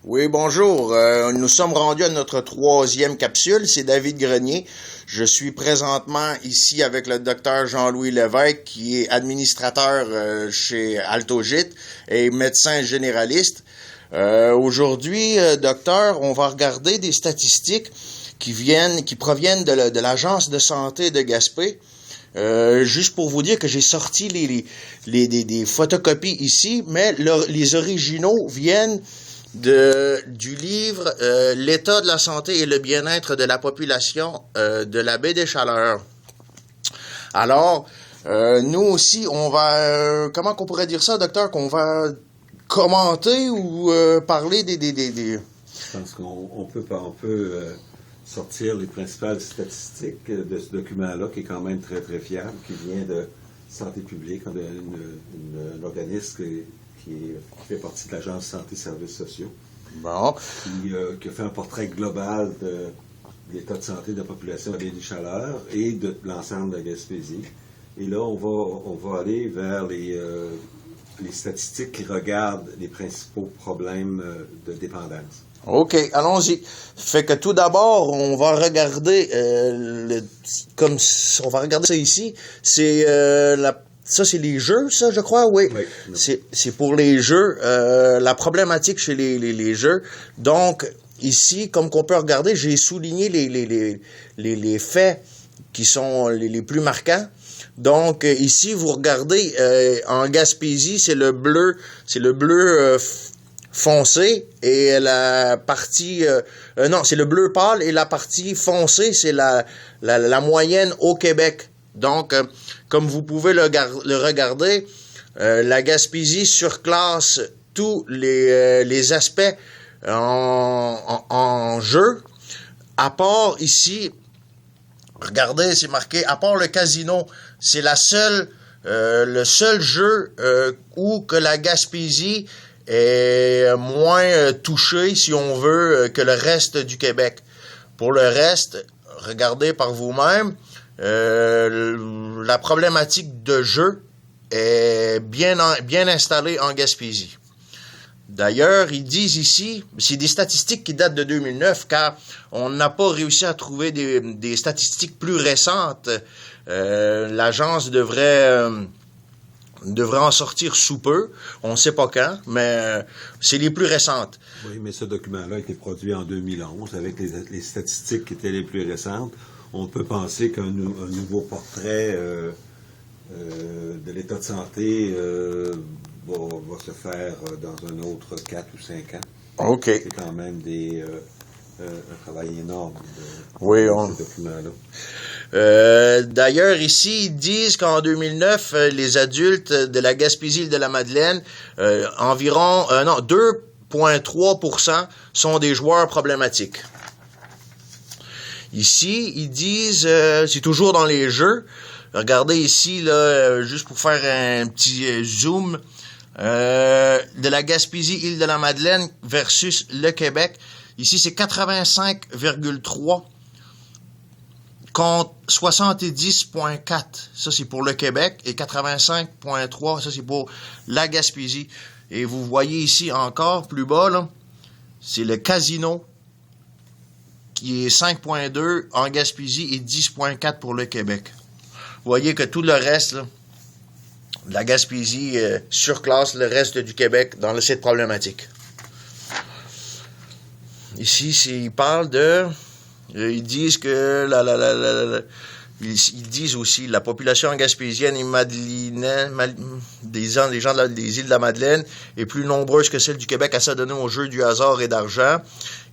Oui, bonjour. Nous sommes rendus à notre 3e capsule. C'est David Grenier. Je suis présentement ici avec le docteur Jean-Louis Lévesque, qui est administrateur chez Altogit et médecin généraliste. Aujourd'hui, docteur, on va regarder des statistiques qui proviennent de l'Agence de santé de Gaspé. Juste pour vous dire que j'ai sorti des photocopies ici, mais les originaux viennent du livre L'état de la santé et le bien-être de la population de la baie des Chaleurs. Alors, nous aussi, on va, comment qu'on pourrait dire ça, docteur, qu'on va commenter ou parler des... Je pense qu'on peut sortir les principales statistiques de ce document-là, qui est quand même très, très fiable, qui vient de Santé publique, un organisme qui fait partie de l'Agence Santé et Services sociaux, qui a fait un portrait global de l'état de santé de la population de la baie des Chaleurs et de l'ensemble de la Gaspésie. Et là, on va aller vers les statistiques qui regardent les principaux problèmes de dépendance. OK, allons-y. Fait que tout d'abord, on va regarder on va regarder ça ici. Ça, c'est les jeux, ça, je crois, oui. C'est pour les jeux, la problématique chez les jeux. Donc, ici, comme qu'on peut regarder, j'ai souligné les faits qui sont les plus marquants. Donc, ici, vous regardez, en Gaspésie, c'est le bleu foncé et la partie... c'est le bleu pâle et la partie foncée, c'est la moyenne au Québec. Donc, comme vous pouvez le regarder, la Gaspésie surclasse tous les aspects en jeu, à part ici, regardez, c'est marqué, à part le casino, c'est le seul jeu où que la Gaspésie est moins touchée, si on veut, que le reste du Québec. Pour le reste, regardez par vous-même, la problématique de jeu est bien installée en Gaspésie. D'ailleurs, ils disent ici, c'est des statistiques qui datent de 2009, car on n'a pas réussi à trouver des statistiques plus récentes. L'agence devrait en sortir sous peu. On ne sait pas quand, mais c'est les plus récentes. Oui, mais ce document-là a été produit en 2011 avec les statistiques qui étaient les plus récentes. On peut penser qu'un nouveau portrait de l'état de santé va se faire dans un autre 4 ou 5 ans. OK. C'est quand même un travail énorme de ce document-là. D'ailleurs, ici, ils disent qu'en 2009, les adultes de la Gaspésie-Île-de-la-Madeleine, environ 2,3% sont des joueurs problématiques. Ici, ils disent, c'est toujours dans les jeux. Regardez ici, là, juste pour faire un petit zoom, de la Gaspésie-Île-de-la-Madeleine versus le Québec. Ici, c'est 85,3 contre 70,4. Ça, c'est pour le Québec. Et 85,3, ça, c'est pour la Gaspésie. Et vous voyez ici encore, plus bas, là, c'est le casino, qui est 5,2 en Gaspésie et 10,4 pour le Québec. Vous voyez que tout le reste, là, la Gaspésie surclasse le reste du Québec dans cette problématique. Ici, ils parlent ils disent que ils disent aussi la population gaspésienne et madeleinaine, des gens des îles de la Madeleine est plus nombreuse que celle du Québec à s'adonner au jeu du hasard et d'argent.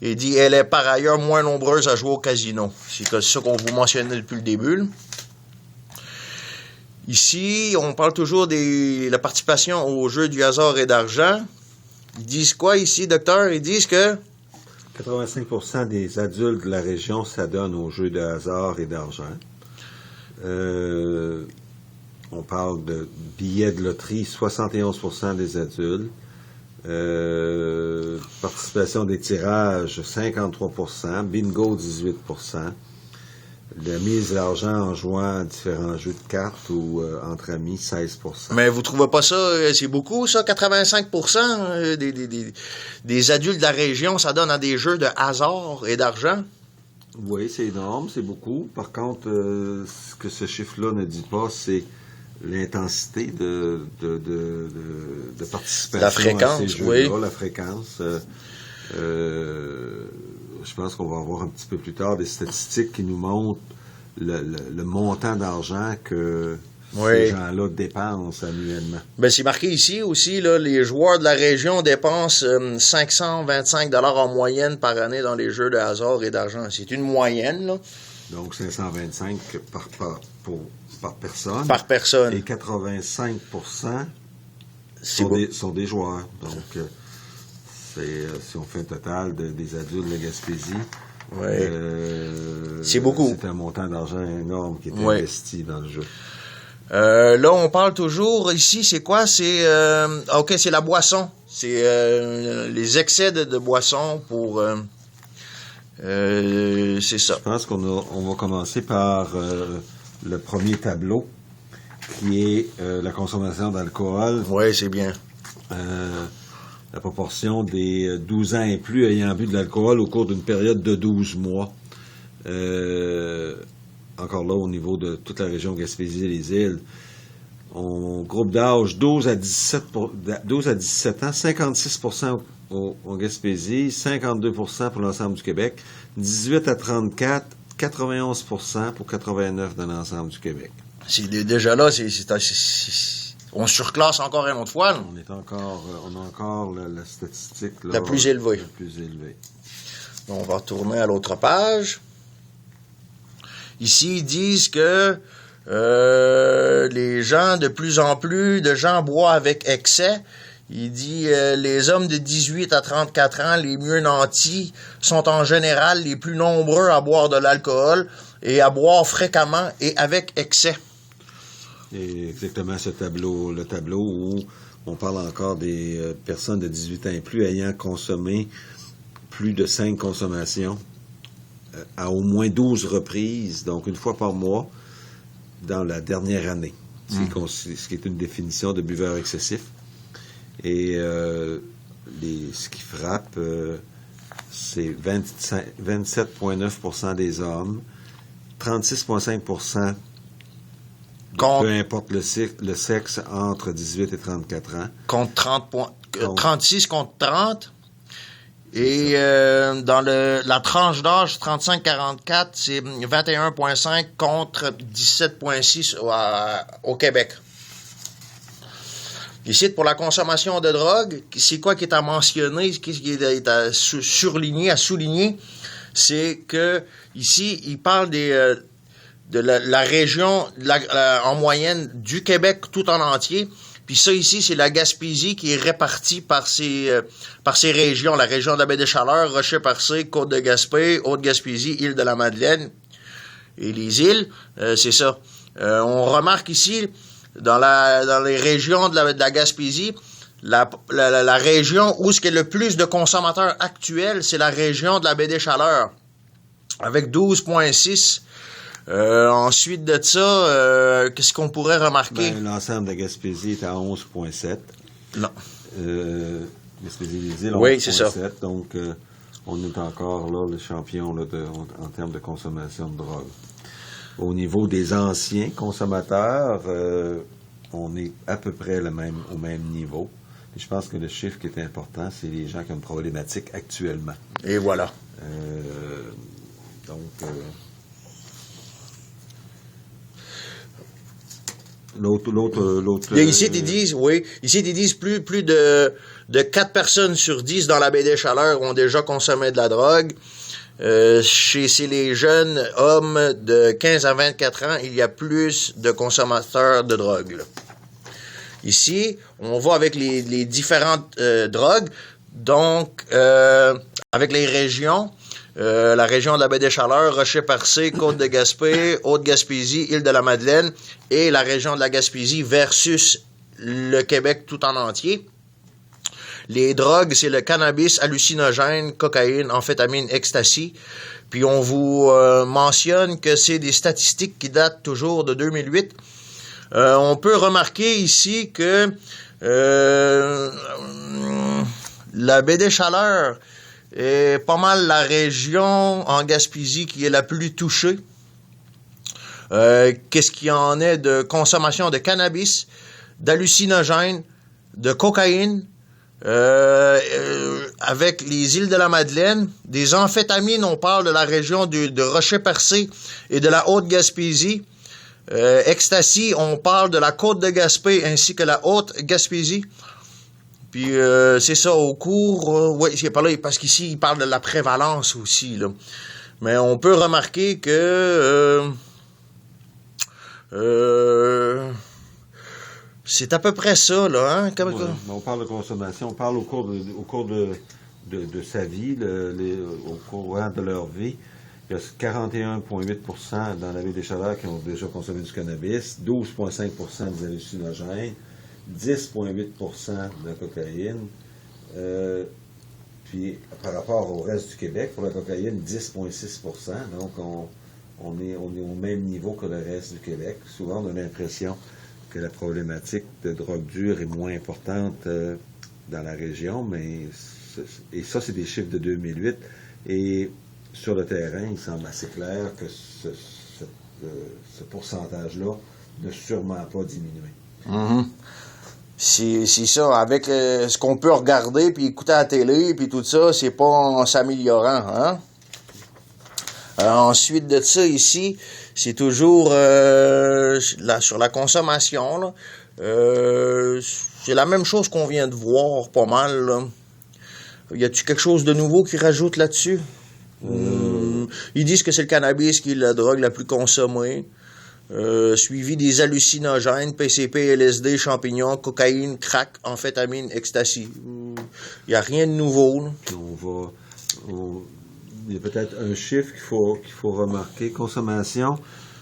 Et dit elle est par ailleurs moins nombreuse à jouer au casino. C'est ça qu'on vous mentionnait depuis le début. Ici, on parle toujours de la participation au jeu du hasard et d'argent. Ils disent quoi ici, docteur? Ils disent que 85% des adultes de la région s'adonnent aux jeux de hasard et d'argent. On parle de billets de loterie, 71% des adultes. Participation des tirages, 53%. Bingo, 18%. La mise d'argent en jouant à différents jeux de cartes ou entre amis, 16%. Mais vous trouvez pas ça, c'est beaucoup, ça, 85% des adultes de la région, ça donne à des jeux de hasard et d'argent? Oui, c'est énorme, c'est beaucoup. Par contre, ce que ce chiffre-là ne dit pas, c'est l'intensité de participation la fréquence, à ces jeux-là, oui. la fréquence. Je pense qu'on va avoir un petit peu plus tard des statistiques qui nous montrent le montant d'argent que ces gens-là dépensent annuellement. Ben, c'est marqué ici aussi, là, les joueurs de la région dépensent 525 $ en moyenne par année dans les jeux de hasard et d'argent. C'est une moyenne, là. Donc, 525 par personne. Par personne. Et 85% sont des joueurs. Donc, si on fait un total des adultes de la Gaspésie, c'est beaucoup. C'est un montant d'argent énorme qui est investi dans le jeu. Là, on parle toujours, ici, c'est quoi? C'est c'est la boisson. C'est les excès de boisson pour... c'est ça. Je pense qu'on va commencer par le premier tableau, qui est la consommation d'alcool. Oui, c'est bien. La proportion des 12 ans et plus ayant bu de l'alcool au cours d'une période de 12 mois. Encore là, au niveau de toute la région Gaspésie et les îles, groupe d'âge 12 à 17 ans, 56% en Gaspésie, 52% pour l'ensemble du Québec, 18 à 34, 91% pour 89 dans l'ensemble du Québec. Déjà là, on surclasse encore une autre fois. On a encore la statistique là, la plus élevée. On va retourner à l'autre page. Ici, ils disent que les gens, de plus en plus de gens boivent avec excès. Il dit les hommes de 18 à 34 ans, les mieux nantis, sont en général les plus nombreux à boire de l'alcool et à boire fréquemment et avec excès. Et exactement le tableau où on parle encore des personnes de 18 ans et plus ayant consommé plus de 5 consommations à au moins 12 reprises, donc une fois par mois, dans la dernière année. Ce qui est une définition de buveur excessif. Et ce qui frappe, c'est 27,9% des hommes, 36,5% peu importe le sexe entre 18 et 34 ans. Contre 36 contre 30. Et dans la tranche d'âge 35-44, c'est 21,5 contre 17,6 au Québec. Ici, pour la consommation de drogue, c'est quoi qui est à mentionner, qui est à souligner, c'est que ici, il parle de la région en moyenne du Québec tout en entier. Puis ça ici, c'est la Gaspésie qui est répartie par ces régions. La région de la Baie-des-Chaleurs, Rocher-Percé, Côte-de-Gaspé, Haute-Gaspésie, Île-de-la-Madeleine et les îles, c'est ça. On remarque ici, dans les régions de la Gaspésie, la région où ce qui est le plus de consommateurs actuels, c'est la région de la Baie-des-Chaleurs, avec 12,6. Ensuite de ça, qu'est-ce qu'on pourrait remarquer? L'ensemble de la Gaspésie est à 11,7. Non. Gaspésie des îles, 11,7. Oui, c'est ça. Donc, on est encore là le champion là, en termes de consommation de drogue. Au niveau des anciens consommateurs, on est à peu près au même niveau. Et je pense que le chiffre qui est important, c'est les gens qui ont une problématique actuellement. Et voilà. L'autre. Ici, ils disent plus de 4 personnes sur 10 dans la Baie-des-Chaleurs ont déjà consommé de la drogue. Chez les jeunes hommes de 15 à 24 ans, il y a plus de consommateurs de drogue. Là. Ici, on va avec les différentes drogues. Donc, avec les régions, la région de la Baie-des-Chaleurs, Rocher-Percé, Côte-de-Gaspé, Haute-Gaspésie, Île-de-la-Madeleine et la région de la Gaspésie versus le Québec tout en entier. Les drogues, c'est le cannabis, hallucinogène, cocaïne, amphétamine, ecstasy. Puis on vous mentionne que c'est des statistiques qui datent toujours de 2008. On peut remarquer ici que la baie des Chaleurs est pas mal la région en Gaspésie qui est la plus touchée. Qu'est-ce qu'il y en est de consommation de cannabis, d'hallucinogènes, de cocaïne, avec les îles de la Madeleine, des amphétamines, on parle de la région de Rocher-Percé et de la Haute-Gaspésie. Ecstasy, on parle de la côte de Gaspé ainsi que la Haute-Gaspésie. Puis c'est ça, au cours, oui, c'est par là, parce qu'ici, il parle de la prévalence aussi, là. Mais on peut remarquer que c'est à peu près ça, là, hein? On parle de consommation, on parle au cours de sa vie, au cours de leur vie. Il y a 41,8% dans la baie des Chaleurs qui ont déjà consommé du cannabis, 12,5% des hallucinogènes, 10,8% de la cocaïne. Puis, par rapport au reste du Québec, pour la cocaïne, 10,6%. Donc, on est au même niveau que le reste du Québec. Souvent, on a l'impression que la problématique de drogue dure est moins importante dans la région, mais et ça, c'est des chiffres de 2008. Et sur le terrain, il semble assez clair que ce pourcentage-là ne sûrement pas diminuer. Mm-hmm. C'est ça, avec ce qu'on peut regarder, puis écouter à la télé, puis tout ça, c'est pas en s'améliorant, hein? Ensuite de ça, ici, c'est toujours sur la consommation, là. C'est la même chose qu'on vient de voir, pas mal, là. Y a-tu quelque chose de nouveau qui rajoute là-dessus? Ils disent que c'est le cannabis qui est la drogue la plus consommée. Suivi des hallucinogènes, PCP, LSD, champignons, cocaïne, crack, amphétamine, ecstasy. Il n'y a rien de nouveau, là. Il y a peut-être un chiffre qu'il faut remarquer. Consommation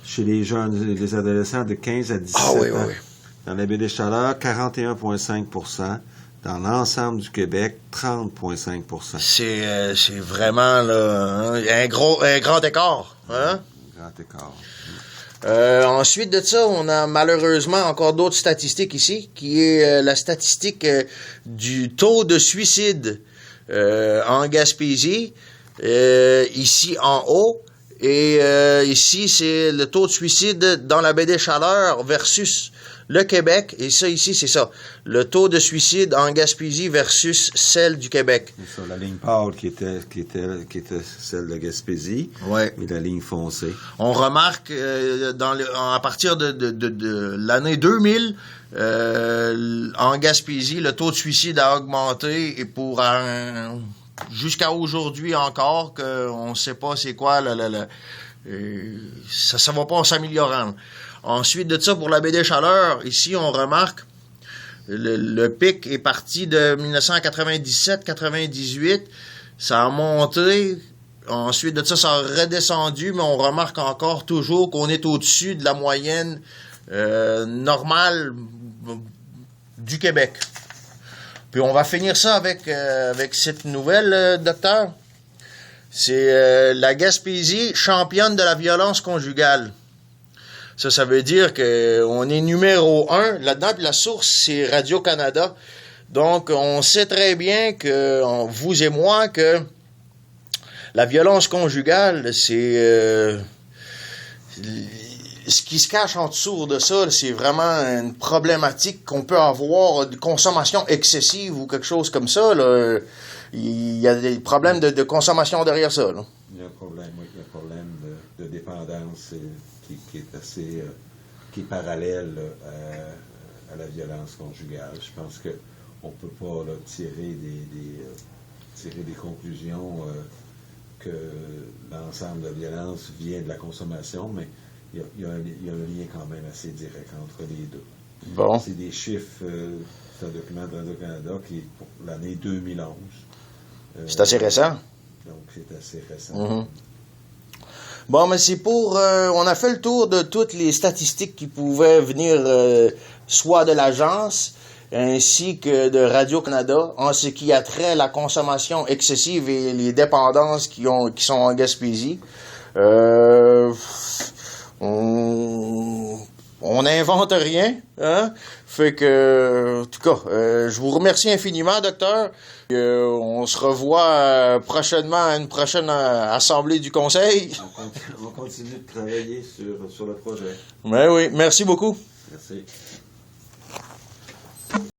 chez les jeunes, les adolescents de 15 à 17 ans. Oui. Dans la baie des Chaleurs, 41,5%. Dans l'ensemble du Québec, 30,5%. C'est vraiment là, hein, un grand écart. Hein? Un grand écart. Ensuite de ça, on a malheureusement encore d'autres statistiques ici, qui est la statistique du taux de suicide en Gaspésie, ici en haut, et ici c'est le taux de suicide dans la baie des Chaleurs versus le Québec, et ça ici c'est ça, le taux de suicide en Gaspésie versus celle du Québec. C'est ça, la ligne pâle qui était celle de Gaspésie, ouais. Et la ligne foncée. On remarque à partir de l'année 2000, en Gaspésie, le taux de suicide a augmenté et pour jusqu'à aujourd'hui encore, qu'on ne sait pas c'est quoi, ça va pas en s'améliorant. Ensuite de ça, pour la baie des Chaleurs, ici, on remarque le pic est parti de 1997-98, ça a monté, ensuite de ça, ça a redescendu, mais on remarque encore toujours qu'on est au-dessus de la moyenne normale du Québec. Puis on va finir ça avec cette nouvelle, docteur. C'est la Gaspésie championne de la violence conjugale. Ça veut dire qu'on est numéro 1 là-dedans, puis la source, c'est Radio-Canada. Donc, on sait très bien que, vous et moi, que la violence conjugale, c'est... ce qui se cache en dessous de ça, c'est vraiment une problématique qu'on peut avoir de consommation excessive ou quelque chose comme ça, là. Il y a des problèmes de consommation derrière ça, là. Il y a un problème, oui. Il y a un problème de dépendance qui est assez... qui est parallèle à la violence conjugale. Je pense qu'on ne peut pas là, tirer des conclusions que l'ensemble de la violence vient de la consommation, mais il y a un lien quand même assez direct entre les deux. Bon. C'est des chiffres, c'est un document de Radio-Canada qui est pour l'année 2011. C'est assez récent. Donc, c'est assez récent. Mm-hmm. Bon, mais c'est pour... on a fait le tour de toutes les statistiques qui pouvaient venir soit de l'agence ainsi que de Radio-Canada en ce qui a trait à la consommation excessive et les dépendances qui sont en Gaspésie. On n'invente rien, hein? Fait que, en tout cas, je vous remercie infiniment, docteur. On se revoit prochainement à une prochaine assemblée du conseil. On continue de travailler sur le projet. Ben oui, merci beaucoup. Merci.